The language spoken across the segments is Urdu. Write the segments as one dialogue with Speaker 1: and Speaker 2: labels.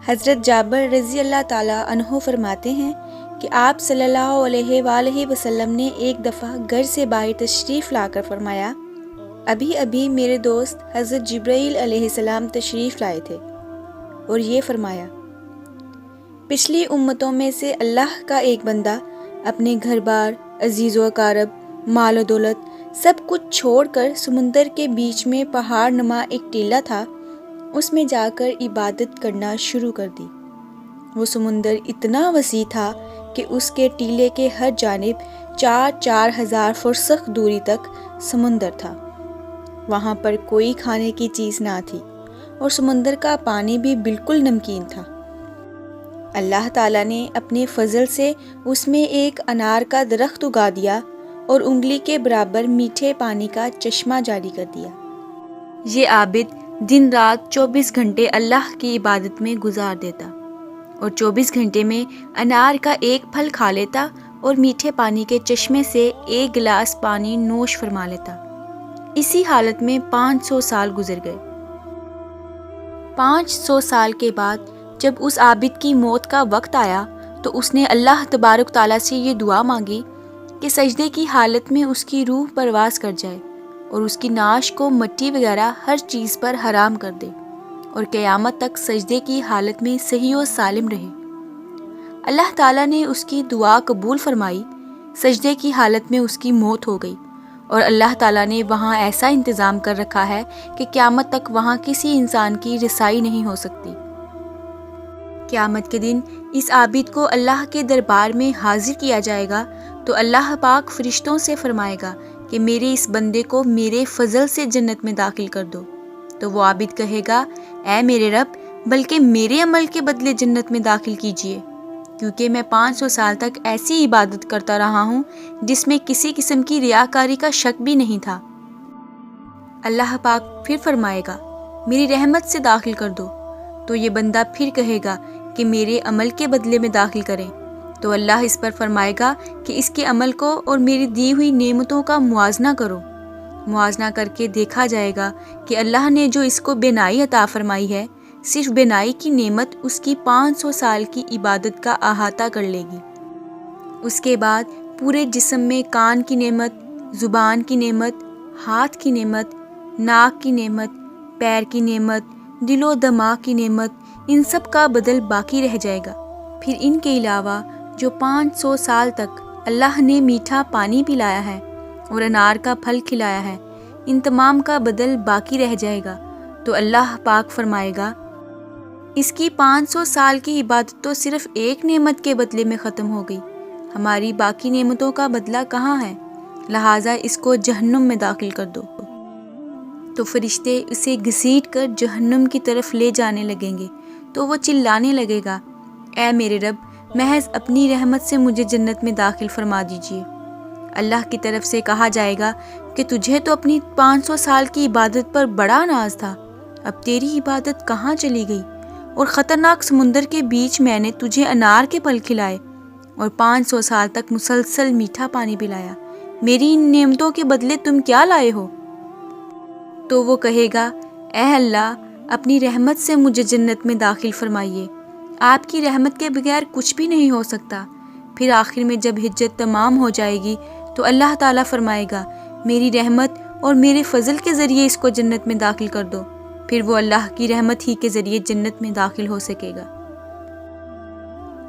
Speaker 1: حضرت جابر رضی اللہ تعالیٰ عنہ فرماتے ہیں کہ آپ صلی اللہ علیہ وآلہ وسلم نے ایک دفعہ گھر سے باہر تشریف لا کر فرمایا، ابھی ابھی میرے دوست حضرت جبرائیل علیہ السلام تشریف لائے تھے اور یہ فرمایا، پچھلی امتوں میں سے اللہ کا ایک بندہ اپنے گھر بار، عزیز و اقارب، مال و دولت سب کچھ چھوڑ کر سمندر کے بیچ میں پہاڑ نما ایک ٹیلہ تھا، اس میں جا کر عبادت کرنا شروع کر دی۔ وہ سمندر اتنا وسیع تھا کہ اس کے ٹیلے کے ہر جانب 4,000 فرسخ دوری تک سمندر تھا۔ وہاں پر کوئی کھانے کی چیز نہ تھی اور سمندر کا پانی بھی بالکل نمکین تھا۔ اللہ تعالیٰ نے اپنے فضل سے اس میں ایک انار کا درخت اگا دیا اور انگلی کے برابر میٹھے پانی کا چشمہ جاری کر دیا۔ یہ عابد دن رات 24 گھنٹے اللہ کی عبادت میں گزار دیتا اور 24 گھنٹے میں انار کا ایک پھل کھا لیتا اور میٹھے پانی کے چشمے سے ایک گلاس پانی نوش فرما لیتا۔ اسی حالت میں 500 سال گزر گئے۔ 500 سال کے بعد جب اس عابد کی موت کا وقت آیا تو اس نے اللہ تبارک تعالیٰ سے یہ دعا مانگی کہ سجدے کی حالت میں اس کی روح پرواز کر جائے اور اس کی نعش کو مٹی وغیرہ ہر چیز پر حرام کر دے اور قیامت تک سجدے کی حالت میں صحیح و سالم رہے۔ اللہ تعالیٰ نے اس کی دعا قبول فرمائی۔ سجدے کی حالت میں اس کی موت ہو گئی اور اللہ تعالیٰ نے وہاں ایسا انتظام کر رکھا ہے کہ قیامت تک وہاں کسی انسان کی رسائی نہیں ہو سکتی۔ قیامت کے دن اس عابد کو اللہ کے دربار میں حاضر کیا جائے گا تو اللہ پاک فرشتوں سے فرمائے گا کہ میرے اس بندے کو میرے فضل سے جنت میں داخل کر دو۔ تو وہ عابد کہے گا، اے میرے رب، بلکہ میرے عمل کے بدلے جنت میں داخل کیجیے، کیونکہ میں 500 سال تک ایسی عبادت کرتا رہا ہوں جس میں کسی قسم کی ریاکاری کا شک بھی نہیں تھا۔ اللہ پاک پھر فرمائے گا، میری رحمت سے داخل کر دو۔ تو یہ بندہ پھر کہے گا کہ میرے عمل کے بدلے میں داخل کریں۔ تو اللہ اس پر فرمائے گا کہ اس کے عمل کو اور میری دی ہوئی نعمتوں کا موازنہ کرو۔ موازنہ کر کے دیکھا جائے گا کہ اللہ نے جو اس کو بینائی عطا فرمائی ہے، صرف بینائی کی نعمت اس کی 500 سال کی عبادت کا احاطہ کر لے گی۔ اس کے بعد پورے جسم میں کان کی نعمت، زبان کی نعمت، ہاتھ کی نعمت، ناک کی نعمت، پیر کی نعمت، دل و دماغ کی نعمت، ان سب کا بدل باقی رہ جائے گا۔ پھر ان کے علاوہ جو 500 سال تک اللہ نے میٹھا پانی پلایا ہے اور انار کا پھل کھلایا ہے، ان تمام کا بدل باقی رہ جائے گا۔ تو اللہ پاک فرمائے گا، اس کی 500 سال کی عبادت تو صرف ایک نعمت کے بدلے میں ختم ہو گئی، ہماری باقی نعمتوں کا بدلہ کہاں ہے؟ لہٰذا اس کو جہنم میں داخل کر دو۔ تو فرشتے اسے گھسیٹ کر جہنم کی طرف لے جانے لگیں گے تو وہ چلانے لگے گا، اے میرے رب، محض اپنی رحمت سے مجھے جنت میں داخل فرما دیجیے۔ اللہ کی طرف سے کہا جائے گا کہ تجھے تو اپنی 500 سال کی عبادت پر بڑا ناز تھا، اب تیری عبادت کہاں چلی گئی؟ اور خطرناک سمندر کے بیچ میں نے تجھے انار کے پھل کھلائے اور 500 سال تک مسلسل میٹھا پانی پلایا، میری ان نعمتوں کے بدلے تم کیا لائے ہو؟ تو وہ کہے گا، اے اللہ، اپنی رحمت سے مجھے جنت میں داخل فرمائیے، آپ کی رحمت کے بغیر کچھ بھی نہیں ہو سکتا۔ پھر آخر میں جب حجت تمام ہو جائے گی تو اللہ تعالیٰ فرمائے گا، میری رحمت اور میرے فضل کے ذریعے اس کو جنت میں داخل کر دو۔ پھر وہ اللہ کی رحمت ہی کے ذریعے جنت میں داخل ہو سکے گا۔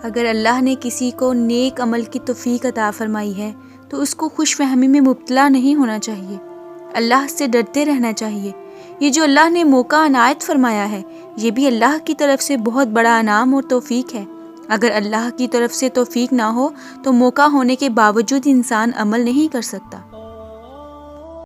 Speaker 1: اگر اللہ نے کسی کو نیک عمل کی توفیق عطا فرمائی ہے تو اس کو خوش فہمی میں مبتلا نہیں ہونا چاہیے، اللہ سے ڈرتے رہنا چاہیے۔ یہ جو اللہ نے موقع عنایت فرمایا ہے، یہ بھی اللہ کی طرف سے بہت بڑا انعام اور توفیق ہے۔ اگر اللہ کی طرف سے توفیق نہ ہو تو موقع ہونے کے باوجود انسان عمل نہیں کر سکتا۔